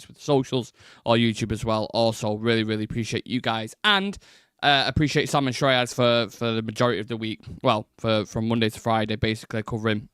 with the socials or YouTube as well. Also, really, really appreciate you guys. And appreciate Sam and Shreyas for the majority of the week. Well, from Monday to Friday, basically covering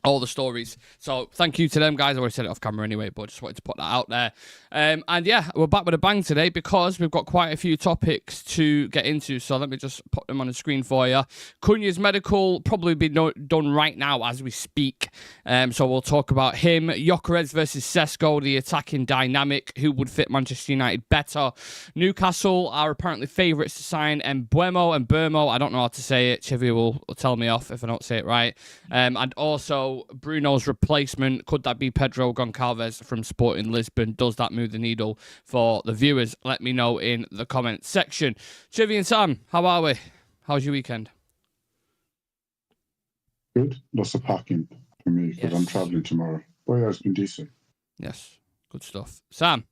all the stories. So thank you to them guys. I already said it off camera anyway, but just wanted to put that out there. And yeah, we're back with a bang today because we've got quite a few topics to get into. So let me just put them on the screen for you. Cunha's medical probably be done right now as we speak. So we'll talk about him. Gyokeres versus Sesko, the attacking dynamic. Who would fit Manchester United better? Newcastle are apparently favourites to sign Mbuemo. I don't know how to say it. Chivy will tell me off if I don't say it right. And also Bruno's replacement, could that be Pedro Goncalves from Sporting Lisbon? Does that move the needle for the viewers? Let me know in the comment section. Chivy and Sam, how are we? How's your weekend? Good. Lots of packing for me because I'm travelling tomorrow. But yeah, it's been decent. Yes, good stuff. Sam?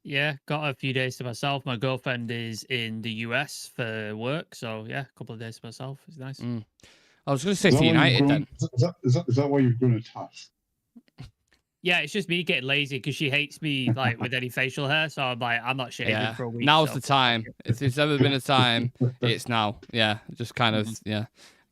Yeah, got a few days to myself. My girlfriend is in the US for work, so yeah, a couple of days to myself. It's nice. I was going to say for United then. Is that why you've grown a task? Yeah, it's just me getting lazy because she hates me like with any facial hair. So I'm like, I'm not shaving for a week. Now's the time. If there's ever been a time, it's now. Yeah, just kind of,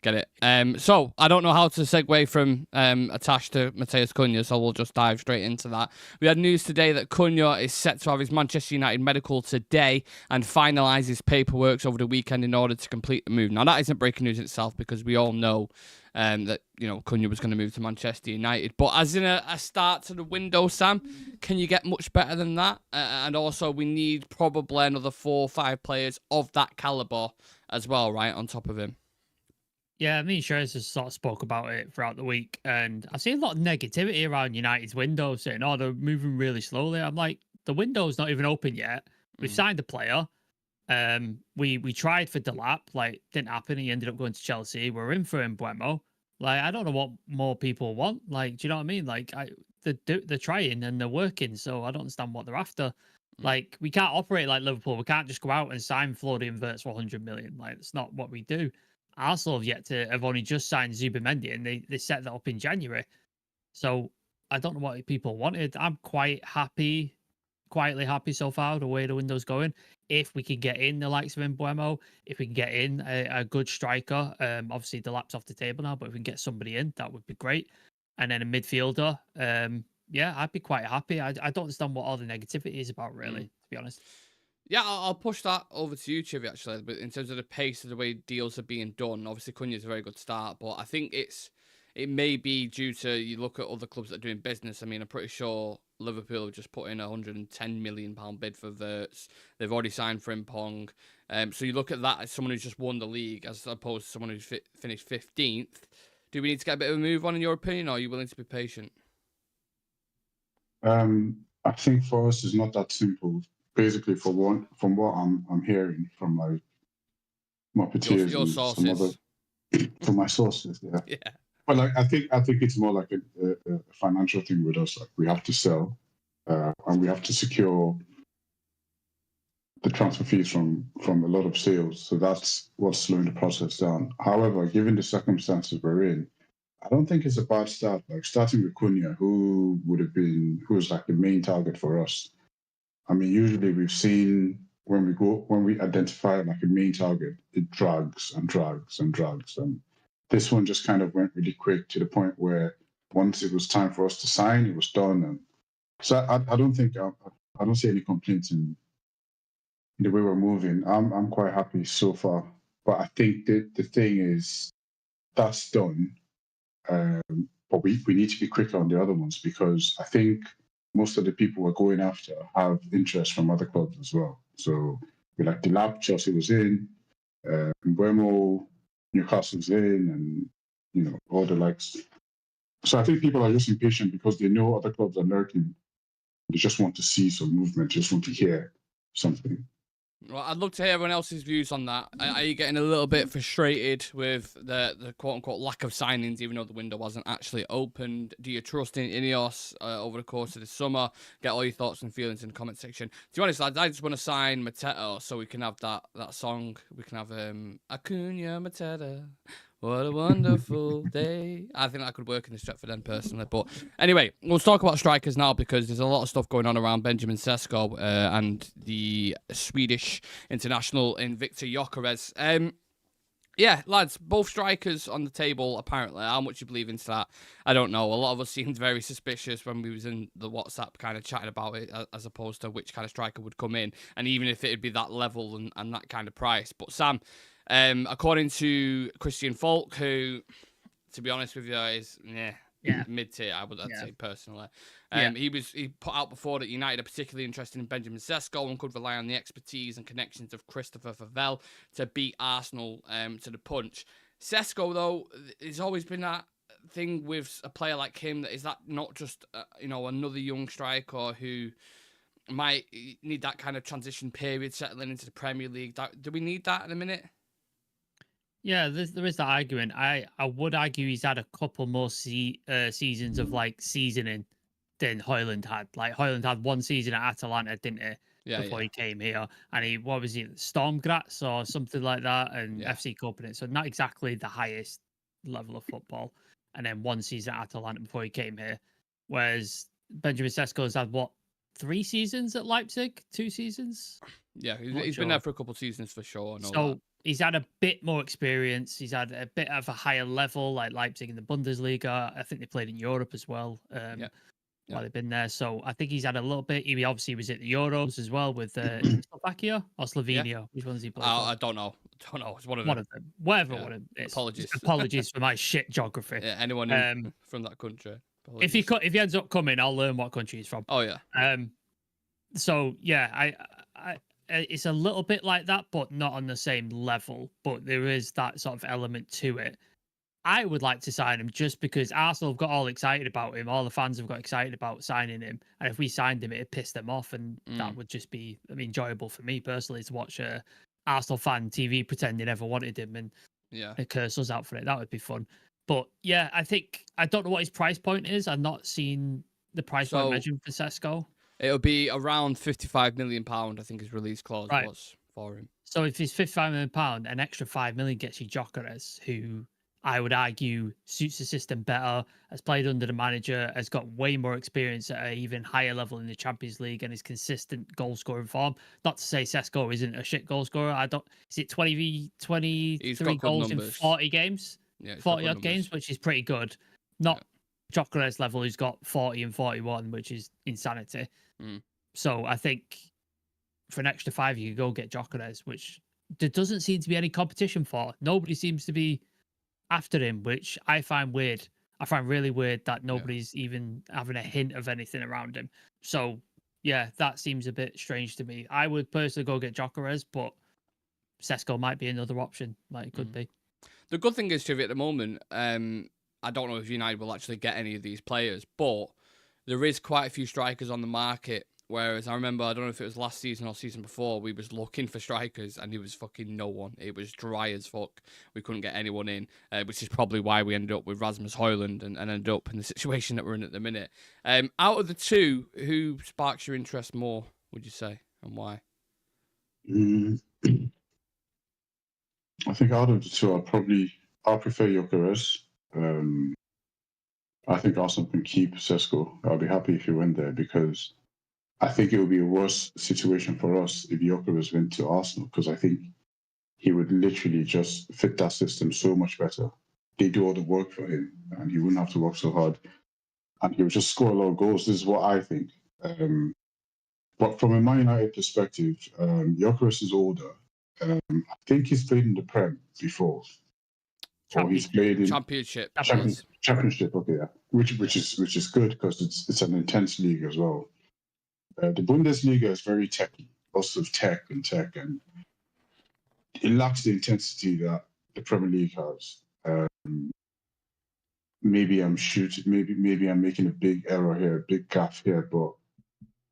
get it. So I don't know how to segue from attached to Matheus Cunha, so we'll just dive straight into that. We had news today that Cunha is set to have his Manchester United medical today and finalise his paperwork over the weekend in order to complete the move. Now that isn't breaking news itself because we all know that Cunha was going to move to Manchester United. But as in a start to the window, Sam, can you get much better than that? And also we need probably another 4 or 5 players of that calibre as well, right, on top of him. Yeah, me and Shreyas has sort of spoke about it throughout the week, and I've seen a lot of negativity around United's window, saying, "Oh, they're moving really slowly." I'm like, the window's not even open yet. We've signed a player. We tried for Delap, like didn't happen. He ended up going to Chelsea. We're in for Mbuemo. Like, I don't know what more people want. Like, do you know what I mean? Like, they're trying and they're working, so I don't understand what they're after. Like, we can't operate like Liverpool. We can't just go out and sign Florian Wirtz for 100 million. Like, it's not what we do. Arsenal have only just signed Zubimendi, and they set that up in January. So I don't know what people wanted. I'm quietly happy so far the way the window's going. If we can get in the likes of Mbuemo, if we can get in a good striker, obviously the lap's off the table now, but if we can get somebody in, that would be great. And then a midfielder, I'd be quite happy. I don't understand what all the negativity is about, really, to be honest. Yeah, I'll push that over to you, Chivy, actually. But in terms of the pace of the way deals are being done, obviously Cunha's a very good start, but I think it may be due to, you look at other clubs that are doing business. I mean, I'm pretty sure Liverpool have just put in a £110 million bid for Wirtz. They've already signed for Frimpong. So you look at that as someone who's just won the league as opposed to someone who's finished 15th. Do we need to get a bit of a move on, in your opinion, or are you willing to be patient? I think for us, it's not that simple. Basically, from what I'm hearing from like my peers, your sources, from my sources, yeah. But like, I think it's more like a financial thing with us. Like, we have to sell, and we have to secure the transfer fees from a lot of sales. So that's what's slowing the process down. However, given the circumstances we're in, I don't think it's a bad start. Like, starting with Cunha, who was like the main target for us. I mean, usually we've seen when we identify like a main target, it drags and drags and drags. And this one just kind of went really quick to the point where once it was time for us to sign, it was done. And so I don't see any complaints in the way we're moving. I'm quite happy so far. But I think the thing is that's done. But we need to be quicker on the other ones, because I think most of the people we're going after have interest from other clubs as well. So we like the lab, Chelsea was in, Mbuemo, Newcastle's in, and all the likes. So I think people are just impatient because they know other clubs are lurking. They just want to see some movement, just want to hear something. Well, I'd love to hear everyone else's views on that. Are you getting a little bit frustrated with the quote-unquote lack of signings, even though the window wasn't actually opened? Do you trust in Ineos over the course of the summer? Get all your thoughts and feelings in the comment section. To be honest, lads, I just want to sign Mateta so we can have that song. We can have Acuna Mateta. What a wonderful day. I think that could work in the Stretford End personally. But anyway, we'll talk about strikers now because there's a lot of stuff going on around Benjamin Sesko and the Swedish international in Viktor Gyokeres. Yeah, lads, both strikers on the table, apparently. How much you believe into that, I don't know. A lot of us seemed very suspicious when we was in the WhatsApp kind of chatting about it, as opposed to which kind of striker would come in, and even if it'd be that level and that kind of price. But Sam, according to Christian Falk, who, to be honest with you, is mid-tier, I'd say personally. He put out before that United are particularly interested in Benjamin Sesko and could rely on the expertise and connections of Christopher Favell to beat Arsenal to the punch. Sesko, though, there's always been that thing with a player like him that is that not just another young striker who might need that kind of transition period settling into the Premier League. Do we need that in a minute? Yeah, there is that argument. I would argue he's had a couple more seasons of like seasoning than Højlund had. Like Højlund had one season at Atalanta, didn't he? Before he came here, and what was he, Storm Graz or something like that, and FC Copenhagen. So not exactly the highest level of football. And then one season at Atalanta before he came here. Whereas Benjamin Sesko has had 3 seasons at Leipzig, 2 seasons. Yeah, he's been there for a couple of seasons for sure. He's had a bit more experience. He's had a bit of a higher level, like Leipzig in the Bundesliga. I think they played in Europe as well while they've been there. So I think he's had a little bit. He obviously was at the Euros as well with Slovakia or Slovenia. Yeah. Which one's he played? I don't know. It's one of them. Whatever one of them is. Apologies for my shit geography. Yeah, anyone from that country. Apologies. If he ends up coming, I'll learn what country he's from. Oh yeah. So yeah, I it's a little bit like that, but not on the same level. But there is that sort of element to it. I would like to sign him just because Arsenal have got all excited about him. All the fans have got excited about signing him. And if we signed him, it'd piss them off. And that would just be, enjoyable for me personally to watch a Arsenal fan TV pretend they never wanted him and curse us out for it. That would be fun. But yeah, I don't know what his price point is. I've not seen the price point mentioned for Sesko. It'll be around £55 million, I think his release clause was for him. So if he's £55 million, an extra £5 million gets you Gyokeres, who I would argue suits the system better, has played under the manager, has got way more experience at an even higher level in the Champions League, and is consistent goal scoring form. Not to say Sesko isn't a shit goal scorer. Is it 23 goals in 40 games? Yeah, 40 odd games, which is pretty good. Not Gyokeres level, who's got 40 and 41, which is insanity. So I think for an extra 5, you could go get Gyokeres, which there doesn't seem to be any competition for. Nobody seems to be after him, which I find weird. I find really weird that nobody's even having a hint of anything around him. So yeah, that seems a bit strange to me. I would personally go get Gyokeres, but Sesko might be another option. Like it could be. The good thing is, Chivi, at the moment, I don't know if United will actually get any of these players, but there is quite a few strikers on the market. Whereas I remember, I don't know if it was last season or season before, we was looking for strikers and there was fucking no one. It was dry as fuck. We couldn't get anyone in, which is probably why we ended up with Rasmus Højlund and ended up in the situation that we're in at the minute. Out of the two, who sparks your interest more, would you say, and why? I think out of the two, I'll prefer Gyokeres. I think Arsenal can keep Sesko. I'll be happy if he went there because I think it would be a worse situation for us if Gyokeres went to Arsenal because I think he would literally just fit that system so much better. They do all the work for him and he wouldn't have to work so hard and he would just score a lot of goals. This is what I think. But from a Man United perspective, Gyokeres is older. I think he's played in the Prem before. Or he's played in Championship. Championship, okay, yeah. Which is good because it's an intense league as well. The Bundesliga is very techy, lots of tech, and it lacks the intensity that the Premier League has. Maybe I'm making a big error here, a big gaffe here, but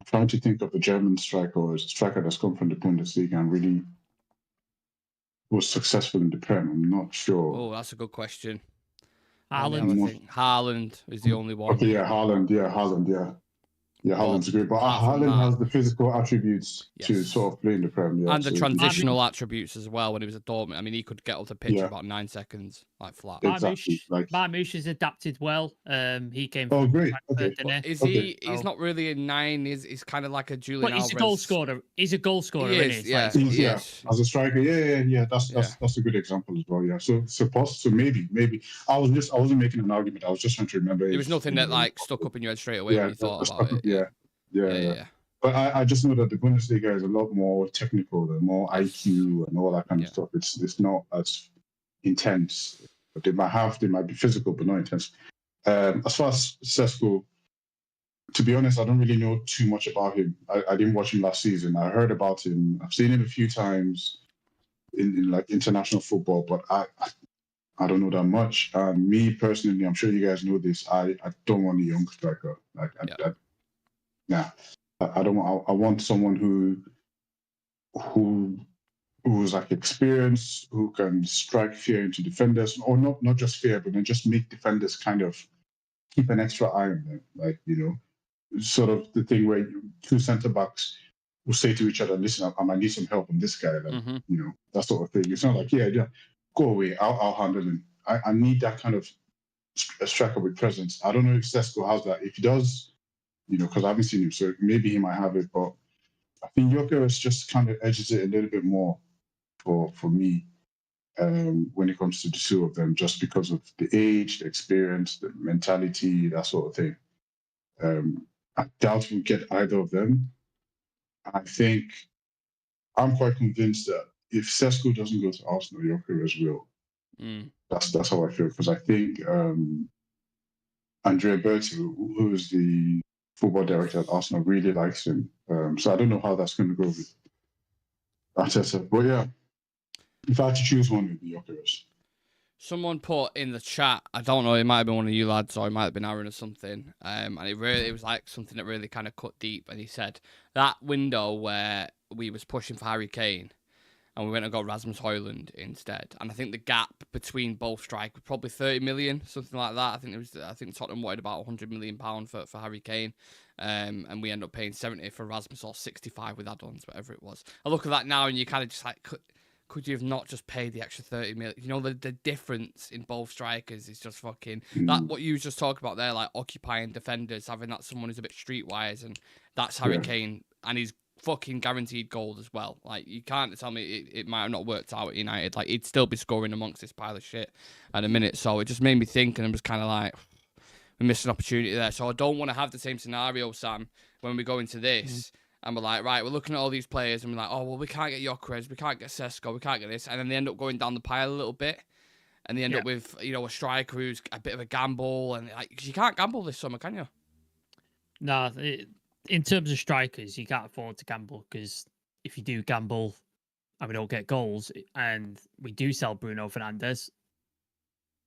I'm trying to think of a German striker or a striker that's come from the Bundesliga and really was successful in the Prem. I'm not sure. Oh, that's a good question. Haaland. Haaland is the only one. Okay, yeah, Haaland, yeah. Yeah, Haaland's great, but apart from Haaland that- has the physical attributes to Yes. sort of play in the Prem, yeah. and the so transitional attributes as well. When he was at Dortmund, I mean, he could get up the pitch in Yeah. about 9 seconds, like flat. Exactly, like- Marmoush has adapted well. He came Oh, from great. Frankfurt, Okay. didn't he? Is Okay. he? He's not really a 9. He's kind of like a Julian But he's Alvarez. a goal scorer. He's a goal scorer, He isn't is, he? It's yeah. like- He Yeah, is. as a striker, yeah. That's a good example as well. Yeah. So maybe I wasn't making an argument. I was just trying to remember. There if, was nothing you that know, like stuck up in your head straight away when you thought about it. Yeah. But I just know that the Bundesliga is a lot more technical, and more IQ and all that kind of stuff. It's not as intense. They might be physical, but not intense. As far as Sesko, to be honest, I don't really know too much about him. I didn't watch him last season. I heard about him. I've seen him a few times in like international football, but I don't know that much. And me personally, I'm sure you guys know this. I don't want a young striker. I don't want. I want someone who's like experienced, who can strike fear into defenders, or not just fear, but then just make defenders kind of keep an extra eye on them. Like, sort of the thing where two centre backs will say to each other, "Listen, I might need some help on this guy." Like, that sort of thing. It's not like, yeah, go away, I'll handle him. I need that kind of a striker with presence. I don't know if Sesko has that. If he does, because I haven't seen him, so maybe he might have it. But I think Gyokeres just kind of edges it a little bit more for me when it comes to the two of them, just because of the age, the experience, the mentality, that sort of thing. I doubt we'll get either of them. I think I'm quite convinced that if Sesko doesn't go to Arsenal, Gyokeres will. That's how I feel, because I think Andrea Berti, who is the football director at Arsenal, really likes him. So I don't know how that's going to go with Arteta. But yeah, if I had to choose one, it would be Gyokeres. Someone put in the chat, I don't know, it might have been one of you lads, or it might have been Aaron or something, and it was like something that really kind of cut deep, and he said, that window where we was pushing for Harry Kane, and we went and got Rasmus Højlund instead, and I think the gap between both strikers was probably 30 million, something like that. I think Tottenham wanted about £100 million for Harry Kane, and we ended up paying 70 for Rasmus, or 65 with add-ons, whatever it was. I look at that now, and you kind of just like... Could you have not just paid the extra 30 million? The difference in both strikers is just fucking... That what you just talked about there, like occupying defenders, having that someone who's a bit streetwise, and that's Harry Kane, and he's fucking guaranteed gold as well. Like, you can't tell me it might have not worked out at United. Like, he'd still be scoring amongst this pile of shit at a minute. So it just made me think, and I'm just kind of like, we missed an opportunity there. So I don't want to have the same scenario, Sam, when we go into this. And we're like, right, we're looking at all these players, and we're like, oh, well, we can't get Gyokeres, we can't get Sesko, we can't get this. And then they end up going down the pile a little bit. And they end up with, a striker who's a bit of a gamble. And like, you can't gamble this summer, can you? No, in terms of strikers, you can't afford to gamble, because if you do gamble and we don't get goals, and we do sell Bruno Fernandes,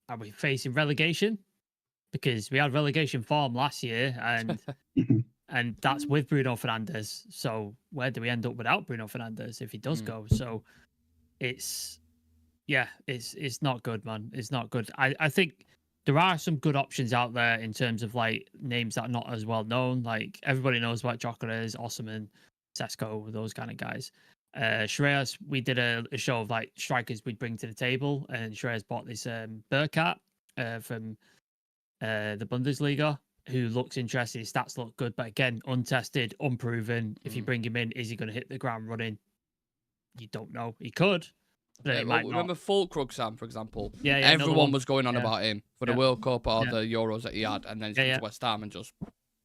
are we facing relegation? Because we had relegation form last year, and... And that's with Bruno Fernandes. So where do we end up without Bruno Fernandes if he does go? So it's not good, man. It's not good. I think there are some good options out there in terms of like names that are not as well known. Like everybody knows about Gyokeres, Osman, Sesko, those kind of guys. Shreyas, we did a show of like strikers we'd bring to the table, and Shreyas bought this Burkhardt from the Bundesliga, who looks interesting. His stats look good, but again, untested, unproven. If you bring him in, is he going to hit the ground running? You don't know. He could, but he might remember not. Fulkrug, Sam, for example? Yeah, everyone was going on about him for the Yeah. World Cup or the Euros that he had, and then he's come to West Ham and just...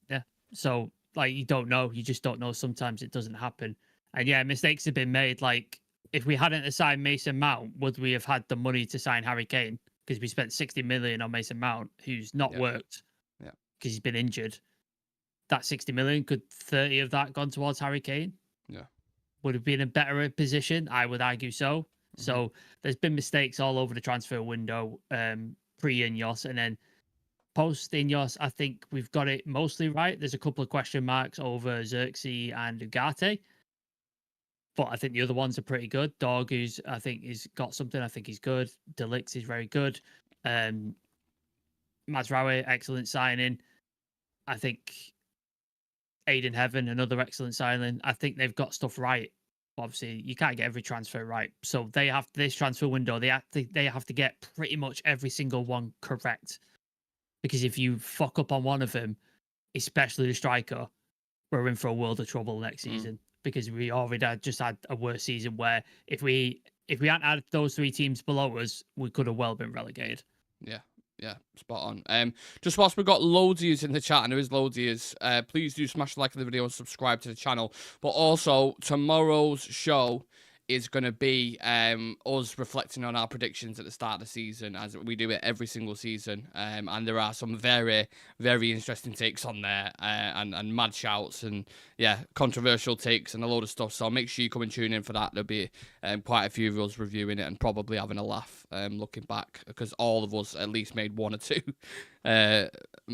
Yeah, so, like, you don't know. You just don't know. Sometimes it doesn't happen. And yeah, mistakes have been made. Like, if we hadn't assigned Mason Mount, would we have had the money to sign Harry Kane? Because we spent 60 million on Mason Mount, who's not worked. Because he's been injured. That 60 million, could 30 of that gone towards Harry Kane? Yeah. Would have been in a better position? I would argue so. So there's been mistakes all over the transfer window, pre-Ineos, and then post-Ineos, I think we've got it mostly right. There's a couple of question marks over Xerxes and Ugarte, but I think the other ones are pretty good. Dog, who's I think he's got something. I think he's good. Delix is very good. Mazraoui, excellent signing. I think Aiden Heaven, another excellent signing. I think they've got stuff right. Obviously, you can't get every transfer right, so they have this transfer window. They have to get pretty much every single one correct, because if you fuck up on one of them, especially the striker, we're in for a world of trouble next season, because we already just had a worse season where if we hadn't had those 3 teams below us, we could have well been relegated. Yeah, spot on. Just whilst we've got loads of yous in the chat, and there is loads of yous, please do smash the like on the video and subscribe to the channel. But also, tomorrow's show is going to be us reflecting on our predictions at the start of the season, as we do it every single season. And there are some very, very interesting takes on there, and mad shouts, and controversial takes and a load of stuff. So make sure you come and tune in for that. There'll be quite a few of us reviewing it and probably having a laugh looking back, because all of us at least made 1 or 2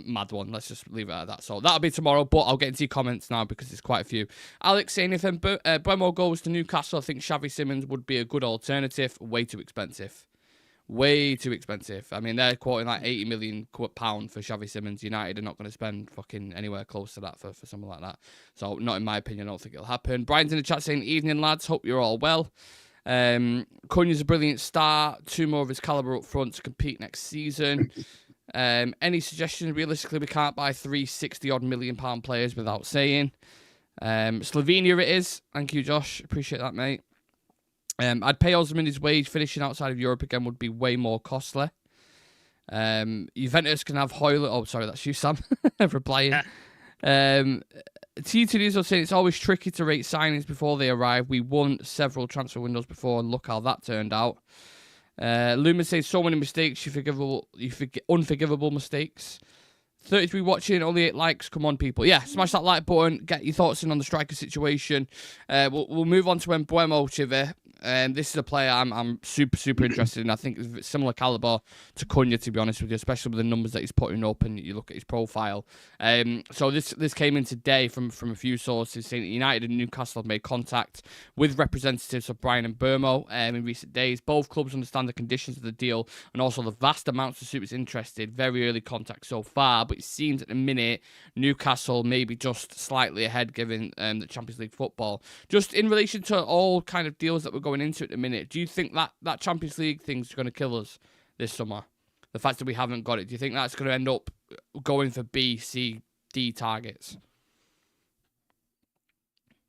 mad one. Let's just leave it at that. So that'll be tomorrow, but I'll get into your comments now because there's quite a few. Alex saying, if Mbuemo goes to Newcastle, I think Xavi Simons would be a good alternative. Way too expensive. Way too expensive. I mean, they're quoting like £80 million for Xavi Simons. United are not going to spend fucking anywhere close to that for someone like that. So, not in my opinion. I don't think it'll happen. Brian's in the chat saying, evening, lads. Hope you're all well. Cunha's a brilliant start. 2 more of his calibre up front to compete next season. Any suggestions? Realistically, we can't buy 3 60-odd million pound players without saying. Slovenia it is. Thank you, Josh. Appreciate that, mate. I'd pay Osman his wage. Finishing outside of Europe again would be way more costly. Juventus can have Hoyland. Oh, sorry, that's you, Sam. Replying. T2 saying it's always tricky to rate signings before they arrive. We won several transfer windows before, and look how that turned out. Luma says so many mistakes, you forget unforgivable mistakes. 33 watching, only 8 likes. Come on, people. Yeah, smash that like button. Get your thoughts in on the striker situation. We'll move on to Mbuemo, Chivy. This is a player I'm super interested in. I think it's similar caliber to Cunha, to be honest with you, especially with the numbers that he's putting up and you look at his profile. So this came in today from a few sources saying that United and Newcastle have made contact with representatives of Brian Mbeumo in recent days. Both clubs understand the conditions of the deal and also the vast amounts of supers interested. Very early contact so far, but it seems at the minute Newcastle may be just slightly ahead given the Champions League football. Just in relation to all kind of deals that we're going into at the minute, do you think that Champions League thing's going to kill us this summer? The fact that we haven't got it, do you think that's going to end up going for B, C, D targets?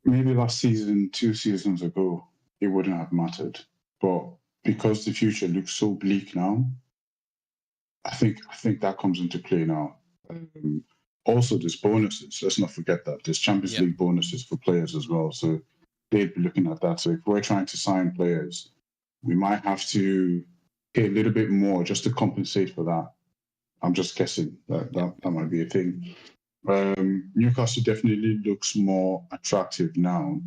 Maybe last season, 2 seasons ago, it wouldn't have mattered. But because the future looks so bleak now, I think that comes into play now. Also, there's bonuses. Let's not forget that. There's Champions League bonuses for players as well. So they'd be looking at that. So if we're trying to sign players, we might have to pay a little bit more just to compensate for that. I'm just guessing that might be a thing. Newcastle definitely looks more attractive now.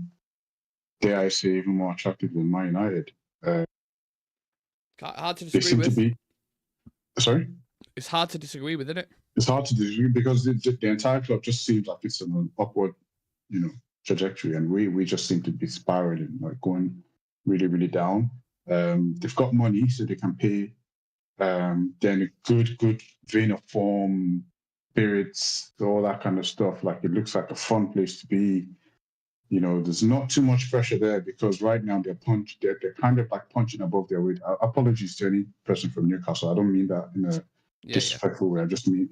Dare I say, even more attractive than Man United. Hard to disagree with. Sorry? It's hard to disagree with, isn't it? It's hard to disagree because the entire club just seems like it's on an upward, trajectory, and we just seem to be spiraling, like going really, really down. They've got money, so they can pay. Then a good vein of form, spirits, all that kind of stuff. Like, it looks like a fun place to be. There's not too much pressure there because right now they're kind of like punching above their weight. Apologies to any person from Newcastle. I don't mean that in a disrespectful way. I just mean,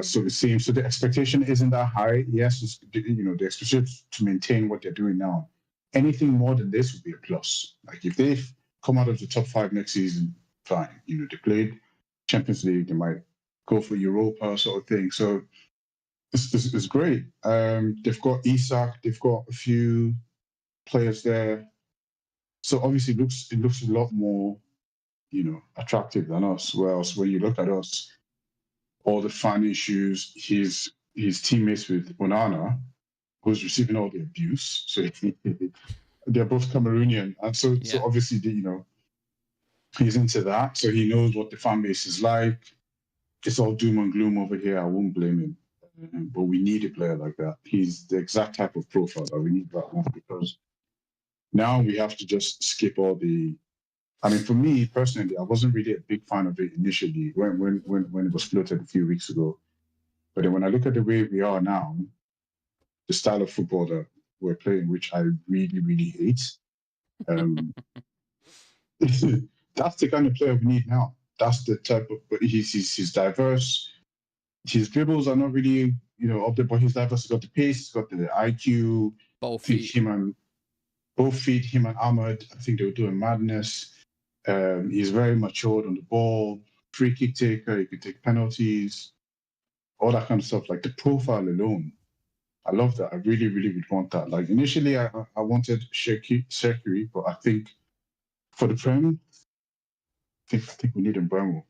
so it seems, so the expectation isn't that high. Yes, the expectation to maintain what they're doing now. Anything more than this would be a plus. Like, if they come out of the top 5 next season, fine. They played Champions League, they might go for Europa sort of thing. So it's great. They've got Isak, they've got a few players there. So obviously it looks a lot more, attractive than us. Whereas when you look at us, all the fan issues, his teammates with Onana, who's receiving all the abuse. So they're both Cameroonian. And so obviously, he's into that. So he knows what the fan base is like. It's all doom and gloom over here. I won't blame him. But we need a player like that. He's the exact type of profile that we need right now, because now we have to just skip all the... I mean, for me personally, I wasn't really a big fan of it initially when it was floated a few weeks ago. But then when I look at the way we are now, the style of football that we're playing, which I really, really hate. That's the kind of player we need now. That's the type of. But he's diverse. His dribbles are not really, up there, but he's diverse. He's got the pace. He's got the IQ. Both I think feet. both feet. Him and Ahmed. I think they were doing madness. He's very matured on the ball. Free kick taker. He can take penalties. All that kind of stuff. Like the profile alone, I love that. I really, really would want that. Like initially, I wanted Shekiri, but I think for the Prem, I think we need Mbuemo.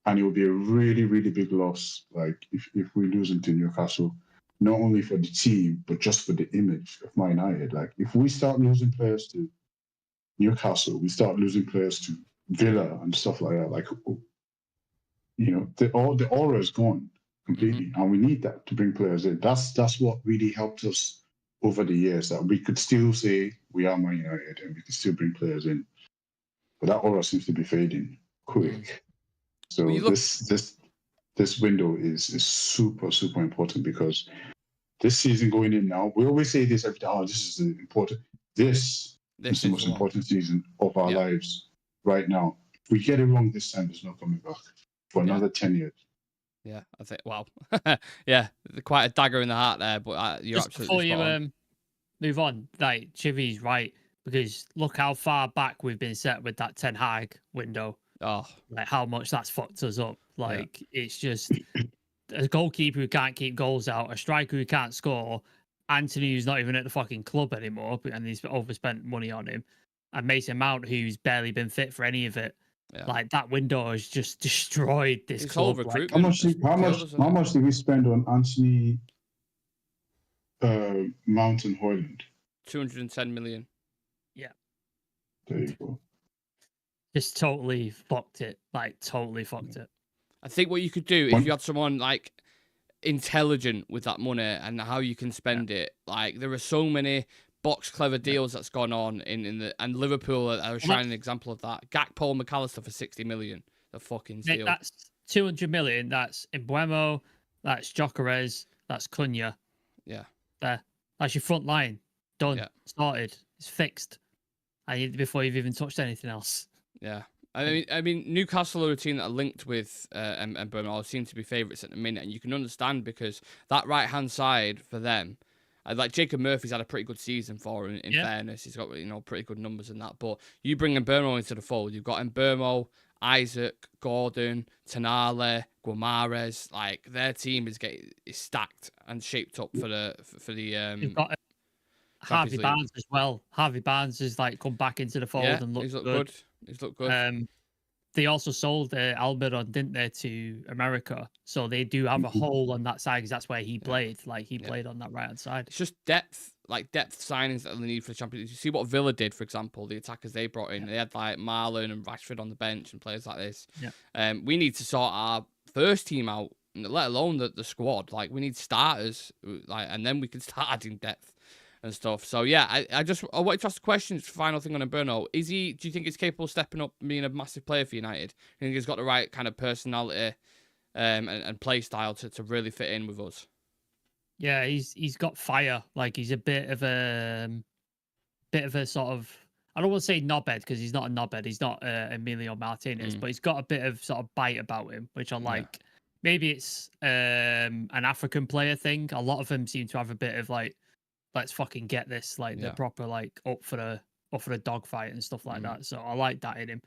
And it will be a really, really big loss. Like if we lose into Newcastle, not only for the team but just for the image of Man United. Like if we start losing players to Newcastle, we start losing players to Villa and stuff like that. Like the aura is gone completely, and we need that to bring players in. That's what really helped us over the years, that we could still say we are Man United and we can still bring players in. But that aura seems to be fading quick. So this window is super, super important, because this season going in now, we always say this every time, this is important. This is the most important season of our lives right now. If we get it wrong this time, there's no coming back for another 10 years. Yeah, I think, wow. Yeah, quite a dagger in the heart there, but you're just absolutely before spot you on. move on, like Chivy's right, because look how far back we've been set with that Ten Hag window. Oh, like how much that's fucked us up. Like it's just a goalkeeper who can't keep goals out, a striker who can't score, Anthony who's not even at the fucking club anymore, and he's overspent money on him, and Mason Mount who's barely been fit for any of it. yeah. Like that window has just destroyed this It's club. whole Like, recruitment. How much did we spend on Anthony, Mount and Højlund? 210 million. Yeah. There you go. Just totally fucked it. Like totally fucked it. I think what you could do if you had someone like intelligent with that money and how you can spend it. Like there are so many box clever deals that's gone on in the, and Liverpool are a shining example of that. Gakpo, McAllister for 60 million. The fucking steal. That's 200 million. That's Mbuemo. That's Gyokeres. That's Cunha. Yeah. There. That's your front line. Done. Yeah. Started. It's fixed. And before you've even touched anything else. Yeah. I mean, Newcastle are a team that are linked with Mbeumo, seem to be favourites at the minute, and you can understand because that right-hand side for them, like Jacob Murphy's had a pretty good season for him, in fairness. He's got pretty good numbers in that. But you bring Mbeumo into the fold, you've got Mbeumo, Isaac, Gordon, Tonali, Gyokeres. Like their team is stacked and shaped up for the You've got Harvey Barnes as well. Harvey Barnes has like come back into the fold and looked good. He's looked good. They also sold Almiron, didn't they, to America? So they do have a hole on that side because that's where he played. Like he played on that right hand side. It's just depth signings that they need for the Champions League. You see what Villa did, for example, the attackers they brought in. They had like Marlon and Rashford on the bench and players like this. Yeah. We need to sort our first team out, let alone the squad. Like we need starters, and then we can start adding depth and stuff. So yeah, I wanted to ask the question. Final thing on Mbeumo: do you think he's capable of stepping up, and being a massive player for United? Do you think he's got the right kind of personality and play style to really fit in with us? Yeah, he's got fire. Like he's a bit of a sort of, I don't want to say knobhead because he's not a knobhead. He's not Emilio Martinez, but he's got a bit of sort of bite about him, which I like. Yeah. Maybe it's an African player thing. A lot of them seem to have a bit of like, let's fucking get this, like the proper like up for the dogfight and stuff like that. So I like that in him.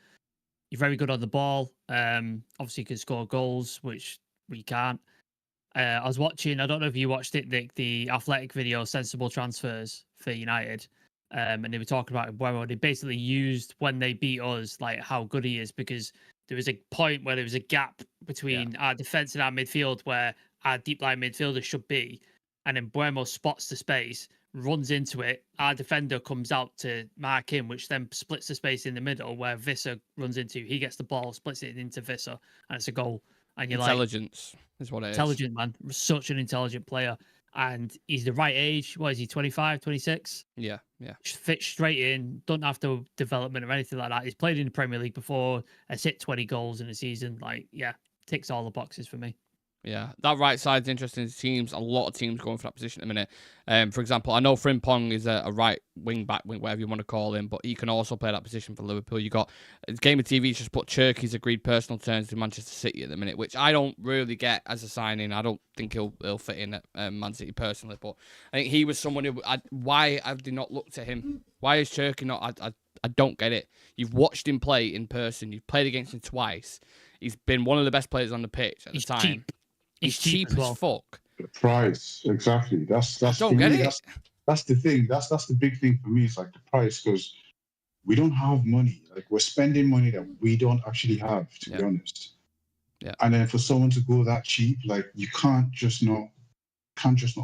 He's very good on the ball. Obviously he can score goals, which we can't. I was watching, I don't know if you watched it, the Athletic video, Sensible Transfers for United. And they were talking about Mbuemo. They basically used when they beat us, like how good he is, because there was a point where there was a gap between our defence and our midfield where our deep line midfielder should be. And then Mbuemo spots the space, runs into it. Our defender comes out to mark him, which then splits the space in the middle where Visser runs into. He gets the ball, splits it into Visser, and it's a goal. And you're intelligence is what it is. Intelligent, man. Such an intelligent player. And he's the right age. What is he, 25, 26? Yeah. Fits straight in. Don't have to development or anything like that. He's played in the Premier League before. Has hit 20 goals in a season. Like, yeah, ticks all the boxes for me. Yeah, that right side's interesting. Teams, a lot of teams going for that position at the minute. For example, I know Frimpong is a right wing back, whatever you want to call him, but he can also play that position for Liverpool. You got Game of TV's just put Cherky's agreed personal terms to Manchester City at the minute, which I don't really get as a signing. I don't think he'll fit in at Man City personally, but I think he was someone who. Why have they not looked at him? Why is Cherky not? I don't get it. You've watched him play in person. You've played against him twice. He's been one of the best players on the pitch at the time. Cheap. He's cheap as fuck. The price, exactly. That's don't get it. That's the thing. That's the big thing for me. It's like the price, because we don't have money. Like, we're spending money that we don't actually have, to be honest. Yeah. And then for someone to go that cheap, like, you can't just not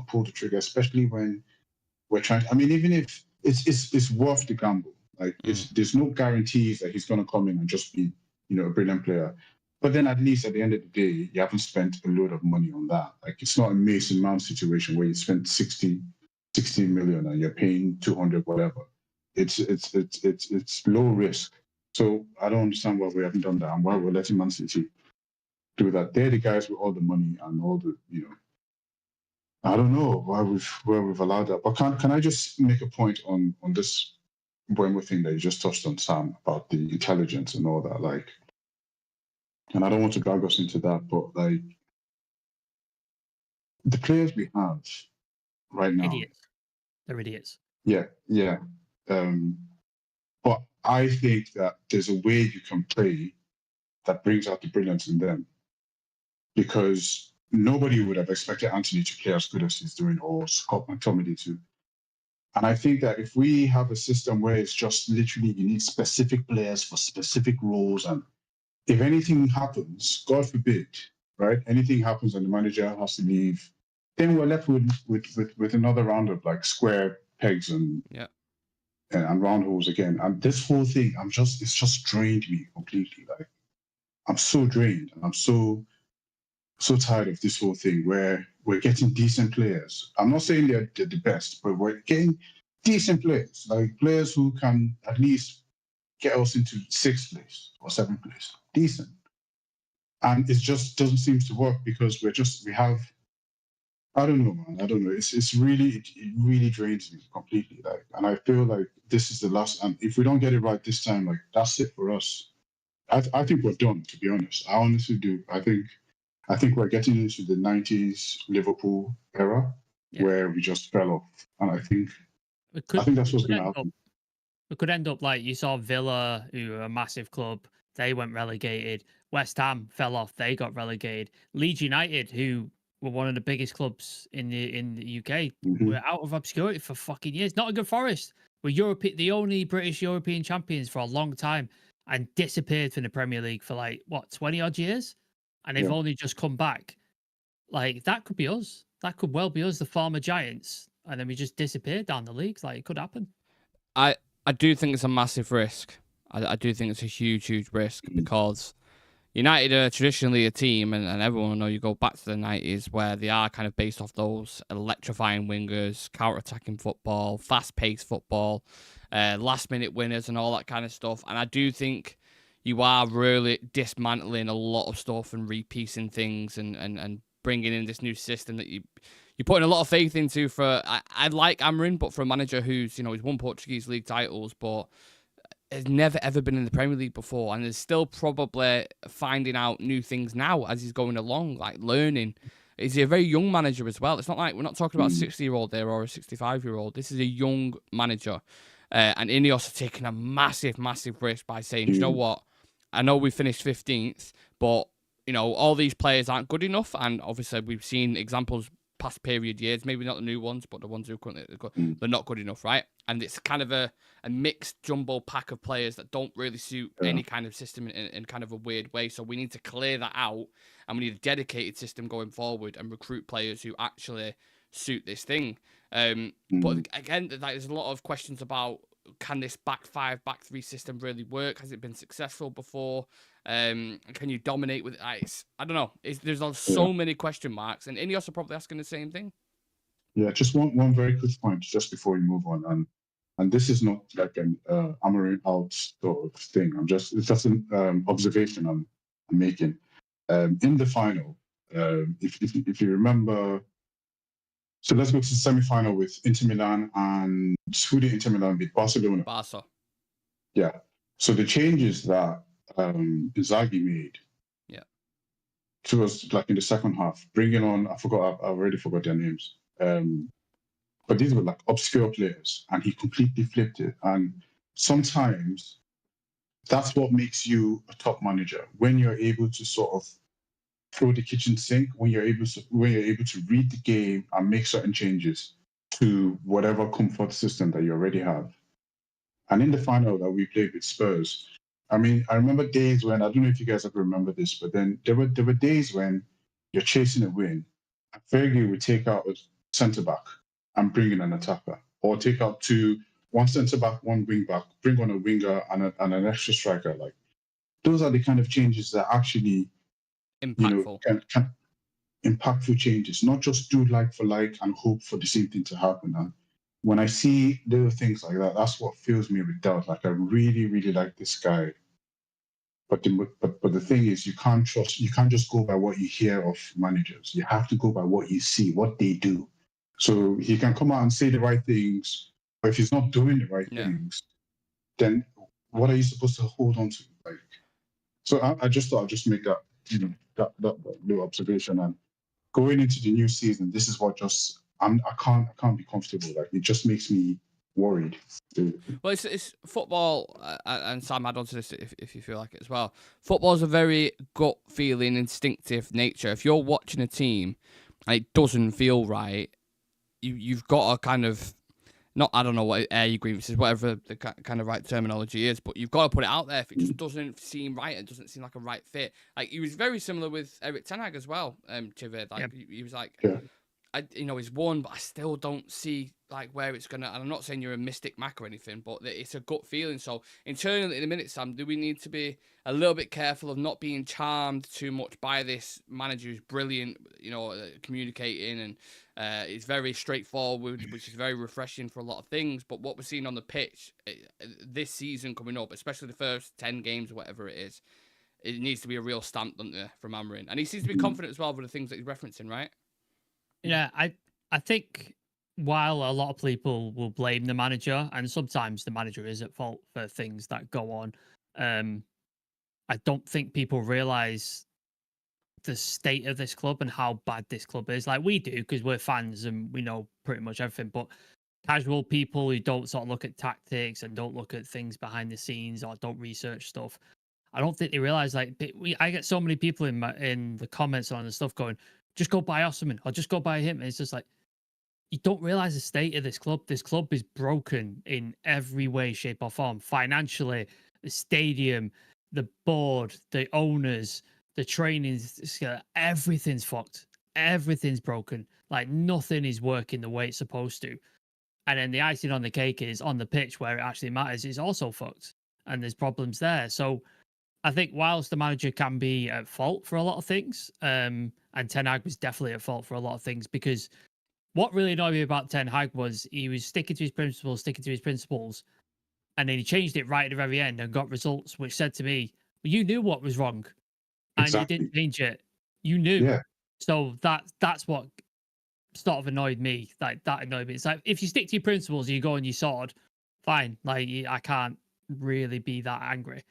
pull the trigger, especially when we're trying. I mean, even if it's worth the gamble. Like, there's no guarantees that he's going to come in and just be, a brilliant player. But then at least at the end of the day, you haven't spent a load of money on that. Like, it's not a Mason Mount situation where you spent 60 million and you're paying 200, whatever. It's low risk. So I don't understand why we haven't done that and why we're letting Man City do that. They're the guys with all the money and all the, I don't know why we've allowed that. But can I just make a point on this Mbuemo thing that you just touched on, Sam, about the intelligence and all that, like. And I don't want to drag us into that, but like the players we have right now, they're idiots. Yeah. But I think that there's a way you can play that brings out the brilliance in them, because nobody would have expected Anthony to play as good as he's doing, or Scott McTominay to. And I think that if we have a system where it's just literally you need specific players for specific roles, and if anything happens, God forbid, right? Anything happens and the manager has to leave, then we're left with another round of like square pegs and round holes again. And this whole thing, it's just drained me completely. Like, I'm so drained, and I'm so tired of this whole thing where we're getting decent players. I'm not saying they're the best, but we're getting decent players, like players who can at least get us into 6th place or 7th place. Decent. And it just doesn't seem to work, because we have, I don't know, man. I don't know. It really drains me completely. Like, and I feel like this is the last, and if we don't get it right this time, like, that's it for us. I think we're done, to be honest. I honestly do. I think we're getting into the 90s Liverpool era where we just fell off. And I think that's what's going to happen. We could end up like you saw Villa, who are a massive club. They went relegated. West Ham fell off. They got relegated. Leeds United, who were one of the biggest clubs in the UK, were out of obscurity for fucking years. Nottingham Forest were the only British European champions for a long time, and disappeared from the Premier League for 20 odd years, and they've only just come back. Like, that could be us. That could well be us, the former giants, and then we just disappeared down the leagues. Like, it could happen. I do think it's a massive risk. I do think it's a huge, huge risk, because United are traditionally a team, and everyone will know, you go back to the 90s, where they are kind of based off those electrifying wingers, counter-attacking football, fast-paced football, last-minute winners and all that kind of stuff. And I do think you are really dismantling a lot of stuff and repiecing things and bringing in this new system that you're putting a lot of faith into. I like Amorim, but for a manager who's, he's won Portuguese league titles, but has never ever been in the Premier League before, and is still probably finding out new things now as he's going along, like learning. He's a very young manager as well. It's not like we're not talking about a 60-year-old there or a 65-year-old. This is a young manager, and Ineos are taking a massive, massive risk by saying, you know what? I know we finished 15th, but all these players aren't good enough, and obviously we've seen examples past period years, maybe not the new ones, but the ones who currently they're not good enough, right? And it's kind of a mixed jumbo pack of players that don't really suit any kind of system in kind of a weird way. So we need to clear that out, and we need a dedicated system going forward and recruit players who actually suit this thing. But again, there's a lot of questions about, can this back 5, back 3 system really work? Has it been successful before? Can you dominate with it? I don't know. There's so many question marks, and Ineos are probably asking the same thing. Yeah, just one very quick point just before we move on, and this is not like an Amorim out sort of thing. It's just an observation I'm making. In the final, If you remember, so let's go to the semi-final with Inter Milan, and who did Inter Milan beat? Barcelona. Barca. Yeah. So the changes that Inzaghi made, towards like in the second half, bringing on, I already forgot their names. But these were like obscure players, and he completely flipped it. And sometimes that's what makes you a top manager, when you're able to sort of throw the kitchen sink, when you're able to read the game and make certain changes to whatever comfort system that you already have. And in the final that we played with Spurs, I mean, I remember days when, I don't know if you guys ever remember this, but then there were days when you're chasing a win, and Fergie would take out a centre back and bring in an attacker, or take out one centre back, one wing back, bring on a winger and an extra striker. Like, those are the kind of changes that actually, impactful, can impactful changes, not just do like for like and hope for the same thing to happen. And when I see little things like that, that's what fills me with doubt. Like, I really, really like this guy. But the thing is, you can't just go by what you hear of managers. You have to go by what you see, what they do. So he can come out and say the right things, but if he's not doing the right things, then what are you supposed to hold on to? Like, so I just thought I'd just make that, that little observation. And going into the new season, this is what I can't be comfortable. Like, it just makes me worried. Well, it's football, and Sam, add on to this if you feel like it as well. Football's a very gut feeling, instinctive nature. If you're watching a team and it doesn't feel right, you've got to kind of, I don't know what air grievances, whatever the kind of right terminology is, but you've got to put it out there if it just doesn't seem right. It doesn't seem like a right fit. Like, he was very similar with Erik ten Hag as well. Civir, like he was like, he's won, but I still don't see like where it's gonna. And I'm not saying you're a mystic Mac or anything, but it's a gut feeling. So internally, in a minute, Sam, do we need to be a little bit careful of not being charmed too much by this manager who's brilliant, communicating, and he's very straightforward, which is very refreshing for a lot of things. But what we're seeing on the pitch this season coming up, especially the first 10 games or whatever it is, it needs to be a real stamp, doesn't it, from Amorim? And he seems to be confident as well with the things that he's referencing, right? Yeah, I think while a lot of people will blame the manager, and sometimes the manager is at fault for things that go on, I don't think people realize the state of this club and how bad this club is. Like, we do, because we're fans and we know pretty much everything, but casual people who don't sort of look at tactics and don't look at things behind the scenes or don't research stuff, I don't think they realize, like, I get so many people in the comments on the stuff going, just go buy Osimhen or just go buy him. And it's just like, you don't realize the state of this club. This club is broken in every way, shape, or form. Financially, the stadium, the board, the owners, the training, everything's fucked. Everything's broken. Like, nothing is working the way it's supposed to. And then the icing on the cake is on the pitch, where it actually matters, is also fucked. And there's problems there. So I think whilst the manager can be at fault for a lot of things, and Ten Hag was definitely at fault for a lot of things, because what really annoyed me about Ten Hag was he was sticking to his principles, and then he changed it right at the very end and got results, which said to me, well, you knew what was wrong, and you didn't change it. You knew. Yeah. So that's what sort of annoyed me. Like, that annoyed me. It's like, if you stick to your principles, you go on your sword, fine. Like, I can't really be that angry.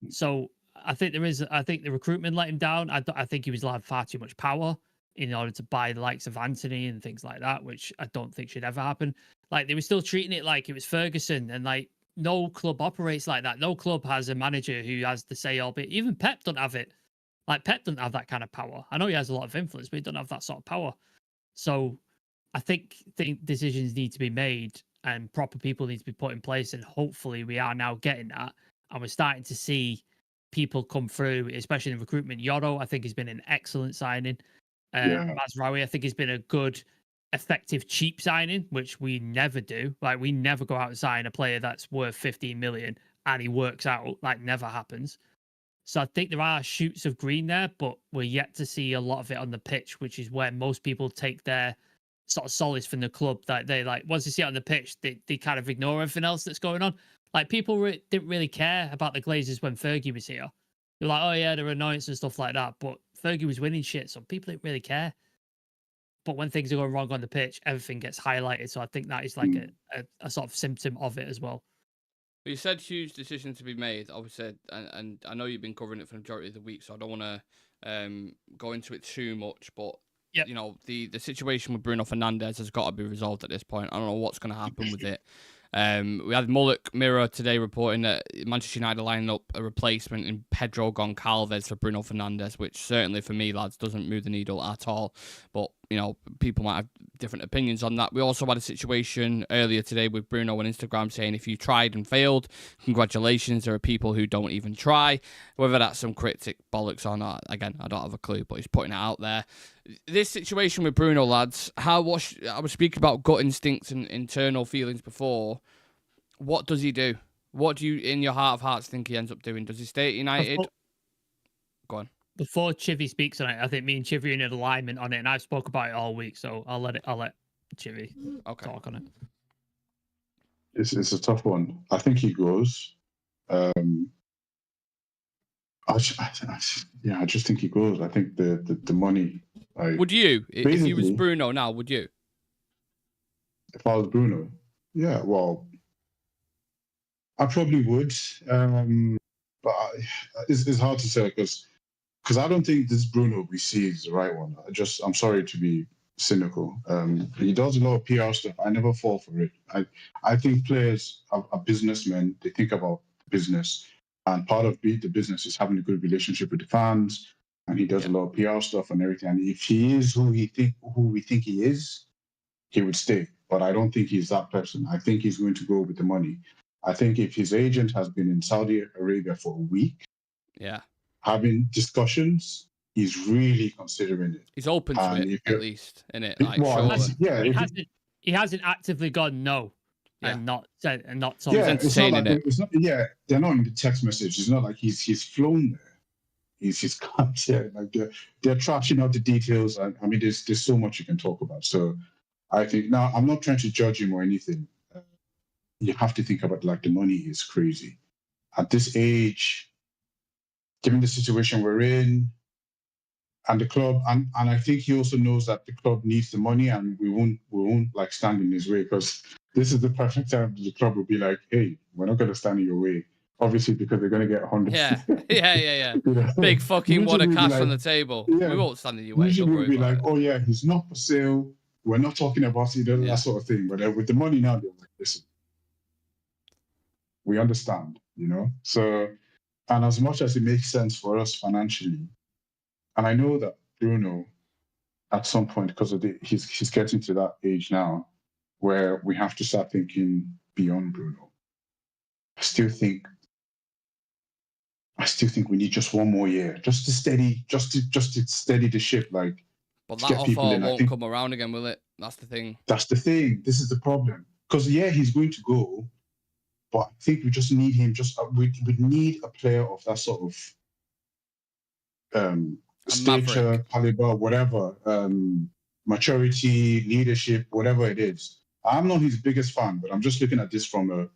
So I think the recruitment let him down. I think he was allowed far too much power in order to buy the likes of Anthony and things like that, which I don't think should ever happen. Like, they were still treating it like it was Ferguson, and like, no club operates like that. No club has a manager who has the say all, but even Pep don't have it. Like, Pep doesn't have that kind of power. I know he has a lot of influence, but he doesn't have that sort of power. So I think decisions need to be made and proper people need to be put in place, and hopefully we are now getting that. And we're starting to see people come through, especially in recruitment. Yoro, I think, has been an excellent signing. Mazraoui, I think, has been a good, effective, cheap signing, which we never do. Like, we never go out and sign a player that's worth 15 million and he works out. Like, never happens. So I think there are shoots of green there, but we're yet to see a lot of it on the pitch, which is where most people take their sort of solace from the club. That they, like, once they see it on the pitch, they kind of ignore everything else that's going on. Like, people didn't really care about the Glazers when Fergie was here. They're like, oh yeah, they're annoyance and stuff like that. But Fergie was winning shit, so people didn't really care. But when things are going wrong on the pitch, everything gets highlighted. So I think that is like a sort of symptom of it as well. You said huge decisions to be made, obviously, and I know you've been covering it for the majority of the week, so I don't want to go into it too much, but you know, the situation with Bruno Fernandes has got to be resolved at this point. I don't know what's going to happen with it. We had Mullock Mirror today reporting that Manchester United lining up a replacement in Pedro Goncalves for Bruno Fernandes, which certainly for me, lads, doesn't move the needle at all. But, you know, people might have different opinions on that. We also had a situation earlier today with Bruno on Instagram saying if you tried and failed, congratulations. There are people who don't even try. Whether that's some cryptic bollocks or not, again, I don't have a clue, but he's putting it out there. This situation with Bruno, lads, I was speaking about gut instincts and internal feelings before. What does he do? What do you, in your heart of hearts, think he ends up doing? Does he stay at United? Go on. Before Chivy speaks on it, I think me and Chivy are in alignment on it, and I've spoke about it all week, so I'll let Chivy talk on it. It's a tough one. I think he goes. I just think he goes. I think the money. Would you, if you was Bruno now? Would you? If I was Bruno, yeah. Well, I probably would. But it's hard to say because I don't think this Bruno we see is the right one. I'm sorry to be cynical. He does a lot of PR stuff. I never fall for it. I think players are businessmen. They think about business. And part of the business is having a good relationship with the fans, and he does a lot of PR stuff and everything. And if he is who we think he is, he would stay. But I don't think he's that person. I think he's going to go with the money. I think if his agent has been in Saudi Arabia for a week, having discussions, he's really considering it. He's open to it, at least, innit? Like, he hasn't actively gone no. And not said and not told. Yeah, they're not in the text message. It's not like he's flown there. He's come there. Like they're trashing out the details. I mean, there's so much you can talk about. So I think now I'm not trying to judge him or anything. You have to think about like the money is crazy at this age, given the situation we're in, and the club, and I think he also knows that the club needs the money, and we won't like stand in his way because. This is the perfect time the club will be like, hey, we're not going to stand in your way. Obviously, because they're going to get 100. Yeah. You know? Big fucking wad of cash on the table. Yeah, we won't stand in your way. Usually we'll be like, oh, yeah, he's not for sale. We're not talking about it, that sort of thing. But with the money now, they're like, listen, we understand, you know? So, and as much as it makes sense for us financially, and I know that Bruno, at some point, because of he's getting to that age now, where we have to start thinking beyond Bruno. I still think we need just one more year, just to steady the ship. Like, but that offer won't come around again, will it? That's the thing. That's the thing. This is the problem. Because he's going to go, but I think we just need him. We need a player of that sort of stature, caliber, whatever, maturity, leadership, whatever it is. I'm not his biggest fan, but I'm just looking at this from a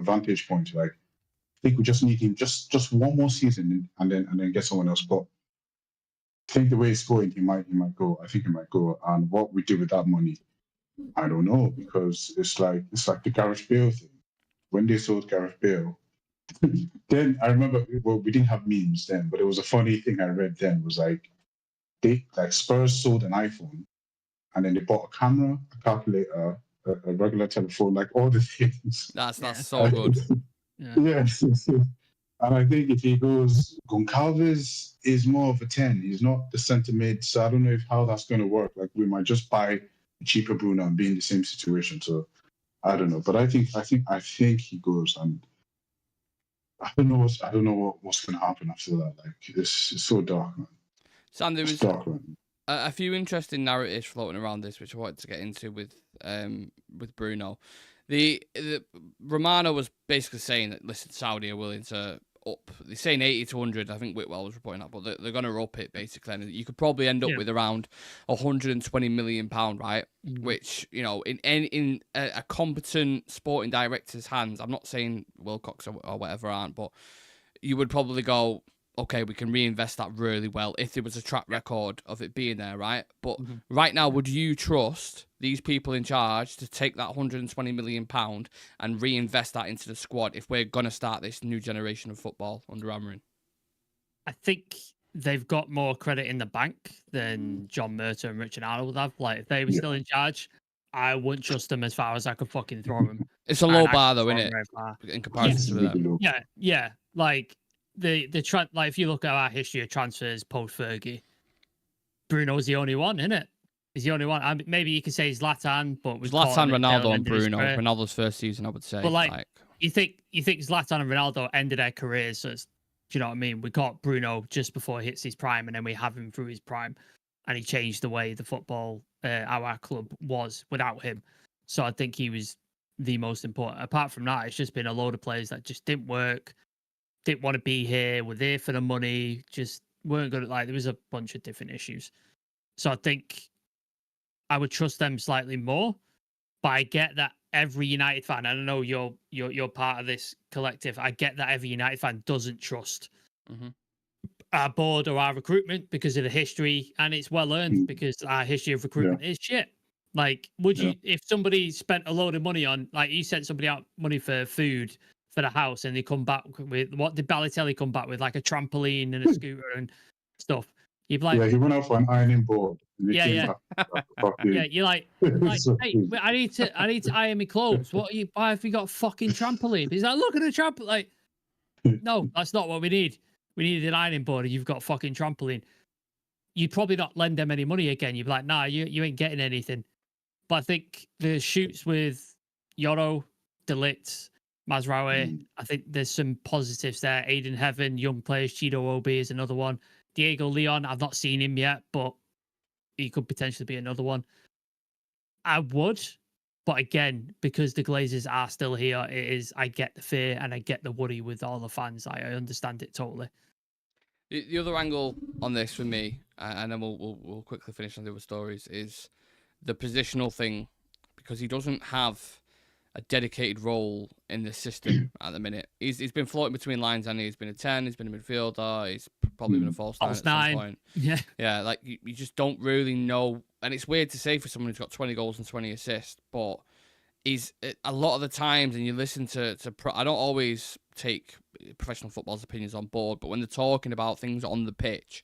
vantage point. Like, I think we just need him just one more season and then get someone else. But I think the way it's going, he might go. I think he might go. And what we do with that money, I don't know, because it's like the Gareth Bale thing. When they sold Gareth Bale, then I remember, well, we didn't have memes then, but it was a funny thing I read then. Was like Spurs sold an iPhone. And then they bought a camera, a calculator, a regular telephone, like all the things. That's so good. Yes. And I think if he goes, Goncalves is more of a 10. He's not the centre mid. So I don't know how that's going to work. Like we might just buy a cheaper Bruno and be in the same situation. So I don't know. But I think he goes, and I don't know what's going to happen after that. Like it's so dark, man. Sam, there was dark, man. A few interesting narratives floating around this, which I wanted to get into with Bruno. The Romano was basically saying that, listen, Saudi are willing to up. They're saying 80 to 100. I think Whitwell was reporting that, but they're going to up it basically. And you could probably end up with around 120 million pound, right? Mm-hmm. Which, you know, in a competent sporting director's hands, I'm not saying Wilcox or whatever aren't, but you would probably go, okay, we can reinvest that really well if there was a track record of it being there, right? But right now, would you trust these people in charge to take that £120 million and reinvest that into the squad if we're going to start this new generation of football under Amorim? I think they've got more credit in the bank than John Murta and Richard Arnold would have. Like, if they were still in charge, I wouldn't trust them as far as I could fucking throw them. It's a low bar, though, isn't it? In comparison to them. Yeah. Like, like if you look at our history of transfers post Fergie, Bruno's the only one, isn't it? He's the only one. I mean, maybe you could say Zlatan, but with Zlatan, Ronaldo, and Bruno. Ronaldo's first season, I would say. But like you think Zlatan and Ronaldo ended their careers, so it's, do you know what I mean? We got Bruno just before he hits his prime, and then we have him through his prime, and he changed the way the football our club was without him. So I think he was the most important. Apart from that, it's just been a load of players that just didn't work, didn't want to be here, were there for the money, just weren't good at, like, there was a bunch of different issues. So I think I would trust them slightly more, but I get that every United fan, I don't know you're part of this collective, I get that every United fan doesn't trust our board or our recruitment because of the history, and it's well earned because our history of recruitment is shit. Like, would you, if somebody spent a load of money on, like, you sent somebody out money for food for the house and they come back with, what did Balotelli come back with? Like a trampoline and a scooter and stuff. You'd be like, he went out for an ironing board. Yeah, you're like, hey, I need to iron my clothes. Why have we got a fucking trampoline? He's like, look at the trampoline. Like, no, that's not what we need. We need an ironing board, and you've got a fucking trampoline. You'd probably not lend them any money again. You'd be like, nah, you ain't getting anything. But I think the shoots with Yoro, De Ligt, Mazraoui, I think there's some positives there. Aiden Heaven, young players, Chido Obi is another one. Diego Leon, I've not seen him yet, but he could potentially be another one. I would, but again, because the Glazers are still here, I get the fear and I get the worry with all the fans. I understand it totally. The other angle on this for me, and then we'll quickly finish on the other stories, is the positional thing, because he doesn't have a dedicated role in the system at the minute. He's been floating between lines, and he's been a 10, he's been a midfielder, he's probably been a false 9 at some point. Yeah, like you just don't really know, and it's weird to say for someone who's got 20 goals and 20 assists, but he's a lot of the times, and you listen to I don't always take professional football's opinions on board, but when they're talking about things on the pitch,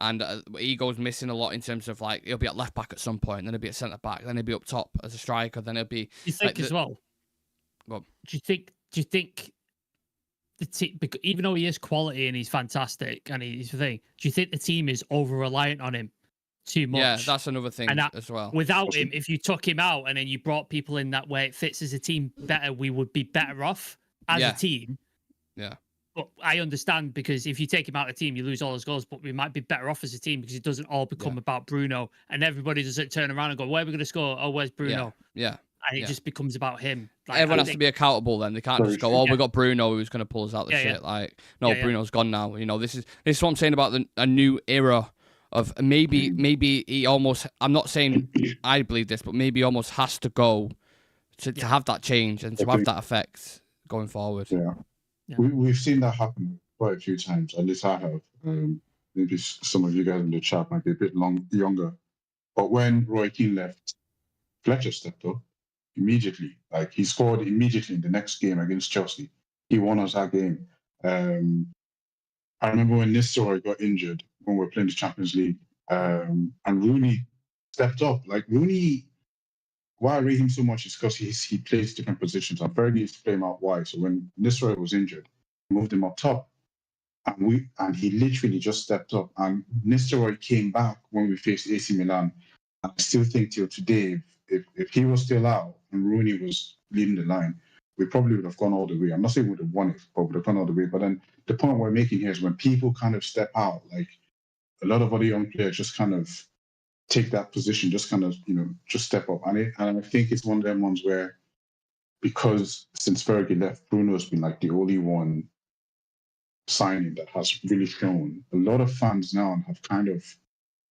and he goes missing a lot in terms of, like, he'll be at left back at some point, then he'll be at centre back, then he'll be up top as a striker, then he'll be. You think as well? Well, do you think the team, even though he is quality and he's fantastic and he's the thing, do you think the team is over reliant on him too much? Yeah, that's another thing as well. Without him, if you took him out and then you brought people in that way, it fits as a team better. We would be better off as a team. Yeah. But I understand, because if you take him out of the team, you lose all his goals. But we might be better off as a team because it doesn't all become about Bruno, and everybody doesn't turn around and go, "Where are we going to score? Oh, where's Bruno?" Yeah. And it just becomes about him. Like, everyone has to be accountable. Then they can't just go, "Oh, we got Bruno who's going to pull us out the shit." Yeah. Like, no, Bruno's gone now. You know, this is what I'm saying about a new era of maybe he almost. I'm not saying I believe this, but maybe he almost has to go to have that change and to have that effect going forward. Yeah. We've seen that happen quite a few times. At least I have. Maybe some of you guys in the chat might be a bit younger. But when Roy Keane left, Fletcher stepped up immediately. Like, he scored immediately in the next game against Chelsea. He won us that game. I remember when Nistelrooy got injured when we were playing the Champions League, and Rooney stepped up. Like, Rooney, why I rate him so much is because he plays different positions. I'm very used to play him out wide. So when Nistelrooy was injured, we moved him up top, and he literally just stepped up. And Nistelrooy came back when we faced AC Milan. And I still think till today, if he was still out and Rooney was leading the line, we probably would have gone all the way. I'm not saying we would have won it, but we would have gone all the way. But then the point we're making here is when people kind of step out, like a lot of other young players just kind of take that position, just kind of, just step up. And I think it's one of them ones where, because since Fergie left, Bruno's been like the only one signing that has really shown. A lot of fans now have kind of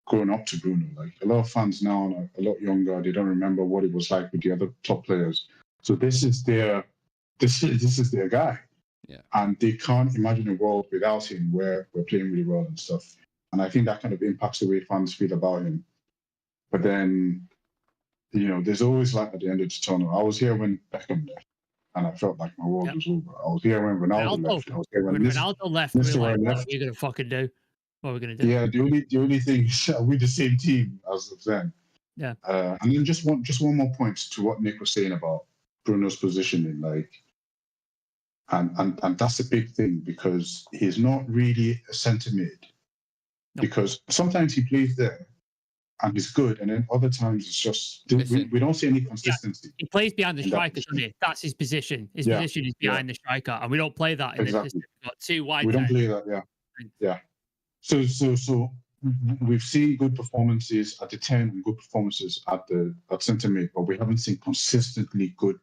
grown up to Bruno. Like, a lot of fans now are a lot younger. They don't remember what it was like with the other top players. So this is their guy. And they can't imagine a world without him where we're playing really well and stuff. And I think that kind of impacts the way fans feel about him. But then, there's always light at the end of the tunnel. I was here when Beckham left, and I felt like my world was over. I was here when Ronaldo left. I was here when Ronaldo left. We were like, left. what are we going to fucking do? What are we going to do? Yeah, the only thing is we're the same team as of then. Yeah. And then just one more point to what Nick was saying about Bruno's positioning, and that's a big thing because he's not really a centre mid. No. Because sometimes he plays there and he's good, and then other times it's just we don't see any consistency. Yeah. He plays behind the striker, doesn't he? That's his position. His position is behind the striker, and we don't play that in this system. We've got two wide. We don't play that, yeah. So we've seen good performances at the 10 and good performances at centre mid, but we haven't seen consistently good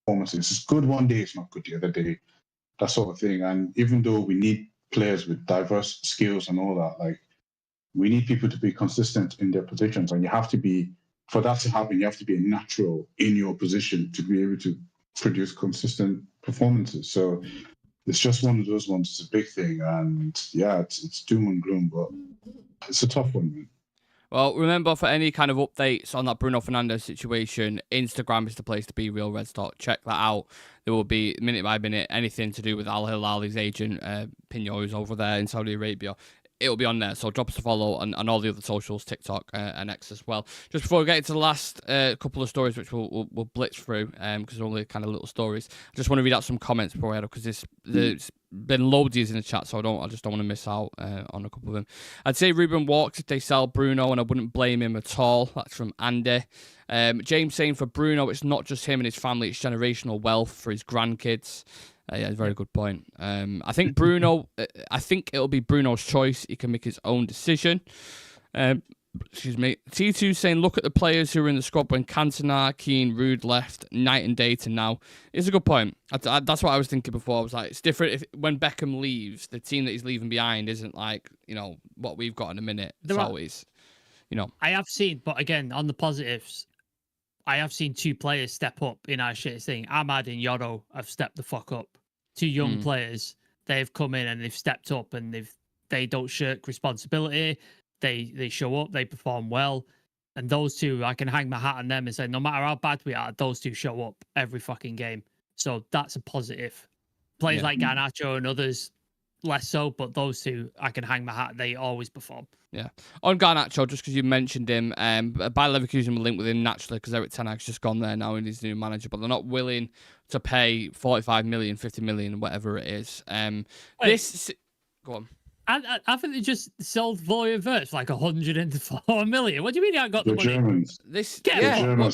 performances. It's good one day, it's not good the other day, that sort of thing. And even though we need players with diverse skills and all that, we need people to be consistent in their positions, and for that to happen, you have to be a natural in your position to be able to produce consistent performances. So it's just one of those ones. It's a big thing, and it's doom and gloom, but it's a tough one, man. Well, remember, for any kind of updates on that Bruno Fernandes situation, Instagram is the place to be, Real Red Stock. Check that out. There will be, minute by minute, anything to do with Al Hilal's agent, Pino, who's over there in Saudi Arabia. It'll be on there, so drop us a follow and all the other socials, TikTok and X as well. Just before we get into the last couple of stories, which we'll blitz through, because they're only kind of little stories, I just want to read out some comments before I head up, because there's been loads in the chat, so I just don't want to miss out on a couple of them. I'd say Ruben walks if they sell Bruno, and I wouldn't blame him at all. That's from Andy. James saying for Bruno, it's not just him and his family, it's generational wealth for his grandkids. Yeah, very good point. I think Bruno. I think it'll be Bruno's choice. He can make his own decision. Excuse me. T2 saying, look at the players who were in the squad when Cantona, Keane, Rude left, night and day to now. It's a good point. That's what I was thinking before. I was like, it's different when Beckham leaves. The team that he's leaving behind isn't like what we've got in a minute. It's always, I have seen, but again, on the positives, I have seen two players step up in our shit thing. Ahmad and Yoro have stepped the fuck up. Two young players, they've come in and they've stepped up, and they don't shirk responsibility. They show up, they perform well. And those two, I can hang my hat on them and say, no matter how bad we are, those two show up every fucking game. So that's a positive. Players like Garnacho and others, less so, but those two, I can hang my hat. They always perform. Yeah. On Garnacho, just because you mentioned him, Bayer Leverkusen will link with him naturally because Eric Ten Hag's just gone there now and he's the new manager, but they're not willing to pay 45 million, 50 million, whatever it is. Go on. I think they just sold Voya Verts for like 104 million. What do you mean I got the money? Germans.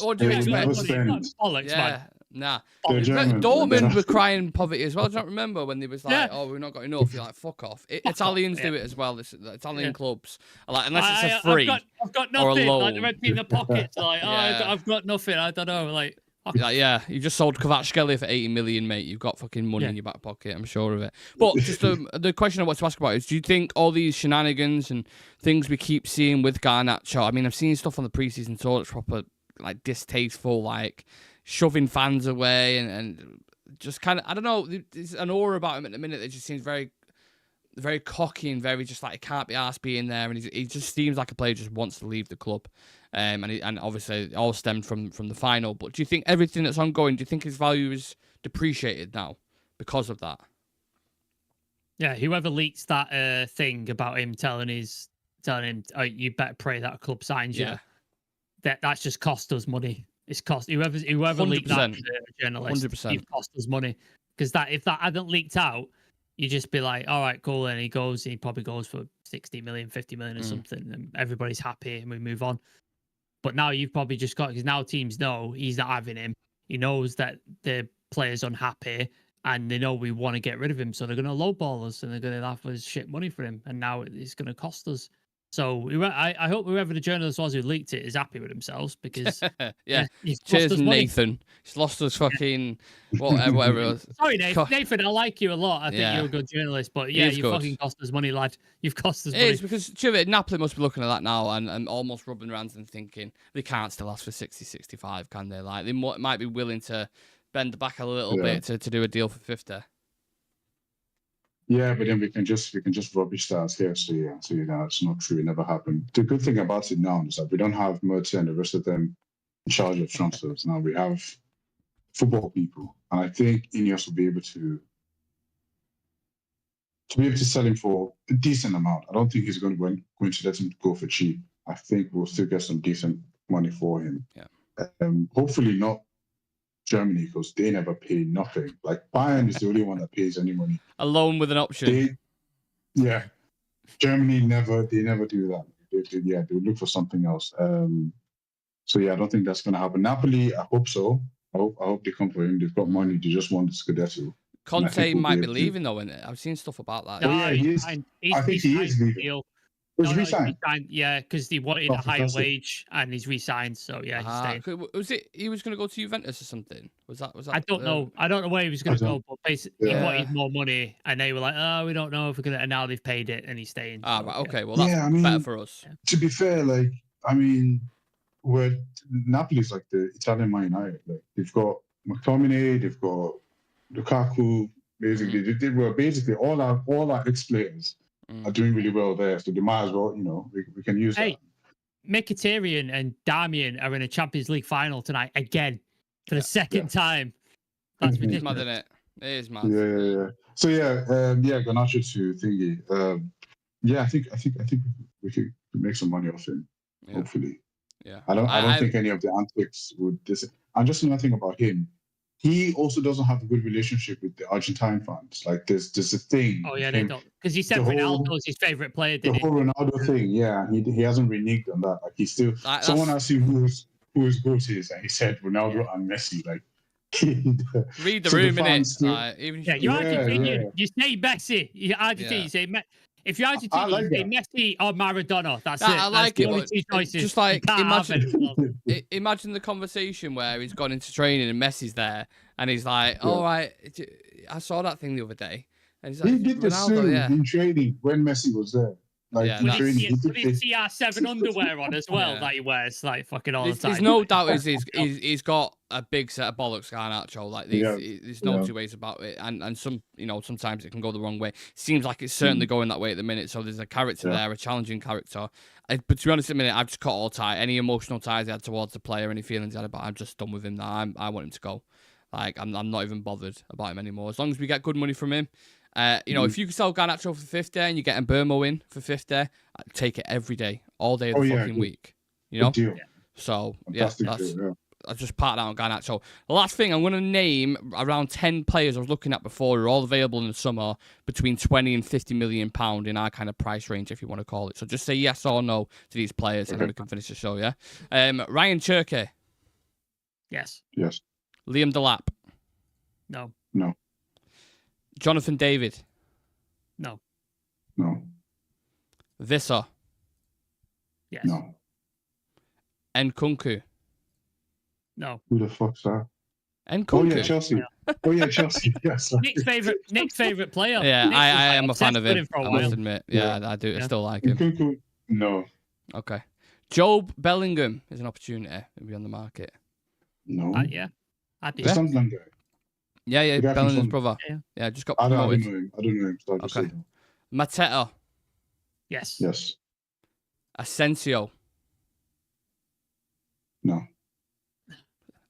What do you expect? Bollocks, man. Nah. Germans. Dortmund were crying poverty as well. Do you not remember when they was like, oh, we've not got enough? You're like, fuck off. Italians do it as well. The Italian clubs are like, unless it's a free I've got nothing. or a loan. Like the red in the pockets. Like, I've got nothing. I don't know. Like, you just sold Kvaratskhelia for 80 million, mate. You've got fucking money in your back pocket, I'm sure of it. But just the question I want to ask about is, do you think all these shenanigans and things we keep seeing with Garnacho, I mean, I've seen stuff on the preseason tour that's proper, like, distasteful, like, shoving fans away and just kind of, I don't know, there's an aura about him at the minute that just seems very, very cocky and very just like, he can't be arsed being there, and he just seems like a player who just wants to leave the club. And obviously it all stemmed from the final. But do you think everything that's ongoing, do you think his value is depreciated now because of that? Yeah, whoever leaks that thing about him telling him, oh, you better pray that a club signs you. That's just cost us money. It's cost whoever leaked that journalist. 100%. It cost us money because if that hadn't leaked out, you just be like, all right, cool. And he probably goes for 60 million, 50 million or something, and everybody's happy and we move on. But now you've probably just got, because now teams know he's not having him. He knows that the player's unhappy and they know we want to get rid of him. So they're going to lowball us and they're going to offer us shit money for him. And now it's going to cost us. So I hope whoever the journalist was who leaked it is happy with themselves because cheers, Nathan. He's lost us fucking whatever it was. Sorry, Nathan. I like you a lot. I think you're a good journalist, but you fucking cost us money, lad. You've cost us money. It is because Napoli must be looking at that now and almost rubbing their hands and thinking they can't still ask for 60, 65, can they? Like they might be willing to bend back a little bit to do a deal for 50. Yeah, but then we can just rubbish that here. So it's not true. It never happened. The good thing about it now is that we don't have Mertz and the rest of them in charge of transfers. Now we have football people, and I think Ineos will be able to sell him for a decent amount. I don't think he's going to let him go for cheap. I think we'll still get some decent money for him. Yeah. Hopefully not Germany, because they never pay nothing. Like Bayern is the only one that pays any money. A loan with an option. Germany never do that. They look for something else. So I don't think that's going to happen. Napoli, I hope so. I hope they come for him. They've got money. They just want the Scudetto. Conte might be leaving though, isn't it? I've seen stuff about that. No, he is. I think he is leaving. Was resigned? Yeah, because he wanted a higher wage and he's resigned. So yeah, he's staying. Was it he was going to go to Juventus or something? Was that? I don't know. I don't know where he was going to go, but basically he wanted more money, and they were like, "Oh, we don't know if we're going to." And now they've paid it, and he's staying. Right. Okay. Well, that's better for us. To be fair, where Napoli's like the Italian Man United. Like they've got McTominay, they've got Lukaku. Basically, they were basically all our ex-players are doing really well there. So they might as well, we can use that. Mkhitaryan and Darmian are in a Champions League final tonight again for the second time. That's ridiculous. It's mad, isn't it? It is mad. Yeah. So Garnacho to thingy. I think we could make some money off him. Yeah. Hopefully. Yeah. I don't think any of the antics would and just another thing about him. He also doesn't have a good relationship with the Argentine fans. Like there's a thing. Oh yeah, they don't, because he said Ronaldo's his favorite player. The whole Ronaldo thing, he hasn't reneged on that. Like he's still. Someone asked him who his goat is, and he said Ronaldo and Messi. Like read the room, innit? You're Argentinian. You say Messi. You're Argentinian. You say Messi. If you're Argentinian, you say Messi or Maradona. That's it. I like it. Only two choices. Just like imagine the conversation where he's gone into training and Messi's there, and he's like, "All right, I saw that thing the other day." And he's like, he did the same in training when Messi was there. Like with his CR7 underwear on as well that he wears like fucking all the time. There's no doubt he's got a big set of bollocks, Garnacho. Like there's no two ways about it. And some sometimes it can go the wrong way. Seems like it's certainly going that way at the minute. So there's a character there, a challenging character. But to be honest, at the minute I've just cut all tie. Any emotional ties he had towards the player, any feelings he had about, I'm just done with him now. I want him to go. Like I'm not even bothered about him anymore. As long as we get good money from him. If you can sell Garnacho for 50 and you get Mbeumo in for 50, I'd take it every day, all day of the fucking week. So I just part out on Garnacho. The last thing I'm going to name around 10 players I was looking at before who are all available in the summer between 20 and 50 million pound in our kind of price range, if you want to call it. So just say yes or no to these players, and then we can finish the show. Yeah, Ryan Cherky. Yes. Liam Delap. No. Jonathan David. No. Visser. Yes. No. Nkunku. No. Who the fuck's that? Nkunku. Chelsea. Chelsea. Yes. Nick's favorite player. Yeah, I am a fan of him. I must admit. Yeah, I do. I still like him. Nkunku. No. Okay. Job Bellingham is an opportunity to be on the market. No. I'd be. Sunderland guy. Yeah, Bellingham's brother. Yeah, just got promoted. I don't know him. So okay. Mateta. Yes. Asensio. No.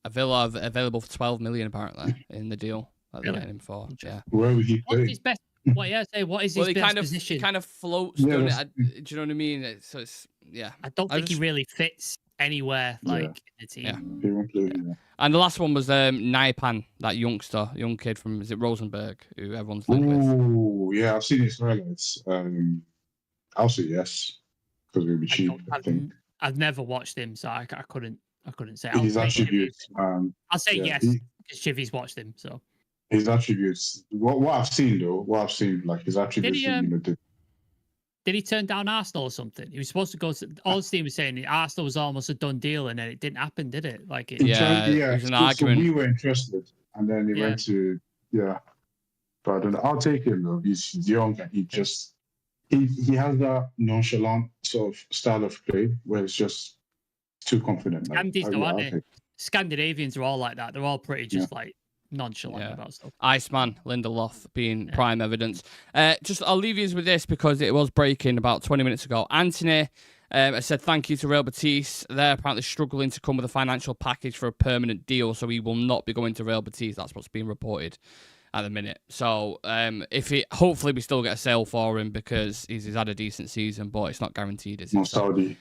A Villa available for 12 million apparently in the deal that they're getting him for. Yeah. Where would he play? What's his best? What is his best position? He kind of floats. Do you know what I mean? I don't think he really fits anywhere in the team. Yeah. He won't play. Yeah. And the last one was Naipan, that young kid from, is it Rosenborg, who everyone's linked with? Oh, yeah, I've seen his highlights. I'll say yes, because we'll be cheap, I think. I've never watched him, so I couldn't say. His attributes. I'll say yes, because Chivy's watched him, so. His attributes. What I've seen, like his attributes. Did he turn down Arsenal or something? He was supposed to go to. All the team was saying Arsenal was almost a done deal, and then it didn't happen, did it? Like it. It was an argument. So we were interested, and then he went to But I don't know. I'll take him though. He's young, and he has that nonchalant sort of style of play where it's just too confident. Scandis, though, aren't they? Scandinavians are all like that. They're all pretty just like nonchalant about stuff. Iceman, Lindelof being prime evidence. I'll leave you with this because it was breaking about 20 minutes ago. Anthony said thank you to Real Betis. They're apparently struggling to come with a financial package for a permanent deal, so he will not be going to Real Betis. That's what's being reported at the minute. So hopefully we still get a sale for him because he's had a decent season, but it's not guaranteed, is it? No, Saudi.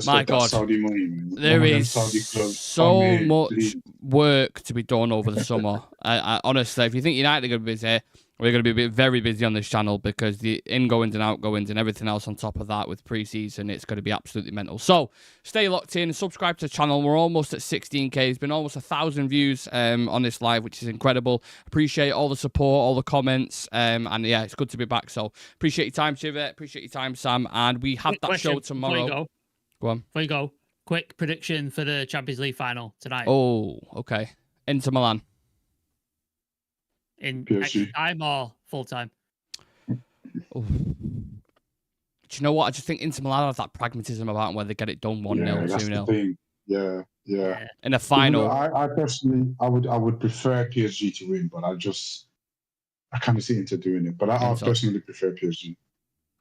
My God, Saudi money, man. there is so much work to be done over the summer. I honestly, if you think United are going to be busy, we're going to be very busy on this channel because the ingoings and outgoings and everything else on top of that with pre-season, it's going to be absolutely mental. So stay locked in, subscribe to the channel. We're almost at 16k. It's been almost 1,000 views on this live, which is incredible. Appreciate all the support, all the comments, and yeah, it's good to be back. So appreciate your time, Chido. Appreciate your time, Sam. And we have that show tomorrow. Go on. Before you go, quick prediction for the Champions League final tonight. Oh, okay. Inter Milan. In PSG. extra time or full time? Oh. Do you know what? I just think Inter Milan have that pragmatism about them where they get it done 1-0, 2-0. Yeah. In a final. I personally, I would prefer PSG to win, but I kind of see Inter doing it. But I personally prefer PSG.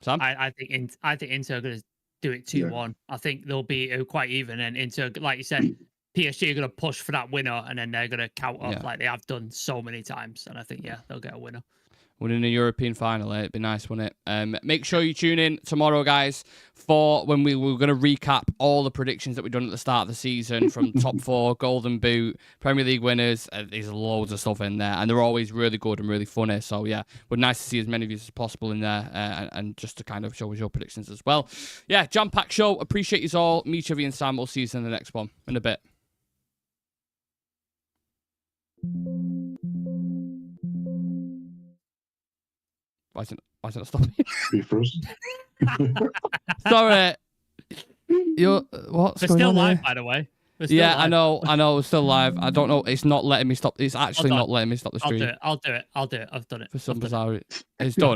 Sam? I think Inter are going to do it 2-1. I think they'll be quite even, and Inter, like you said, PSG are going to push for that winner, and then they're going to count up like they have done so many times. And I think, they'll get a winner. Winning a European final, it'd be nice, wouldn't it? Make sure you tune in tomorrow, guys, for when we're going to recap all the predictions that we've done at the start of the season from top 4, Golden Boot, Premier League winners. There's loads of stuff in there, and they're always really good and really funny. So, yeah, we're nice to see as many of you as possible in there and just to kind of show us your predictions as well. Yeah, jam-packed show. Appreciate you all. Me, Chivy, and Sam. We'll see you in the next one in a bit. Why is it not stopping? Be frozen. Sorry. What's We're going still on live, here? by the way. Yeah, live. I know. We're still live. I don't know. It's not letting me stop. It's actually not letting me stop the stream. I'll do it. I've done it. For some bizarre, it's done.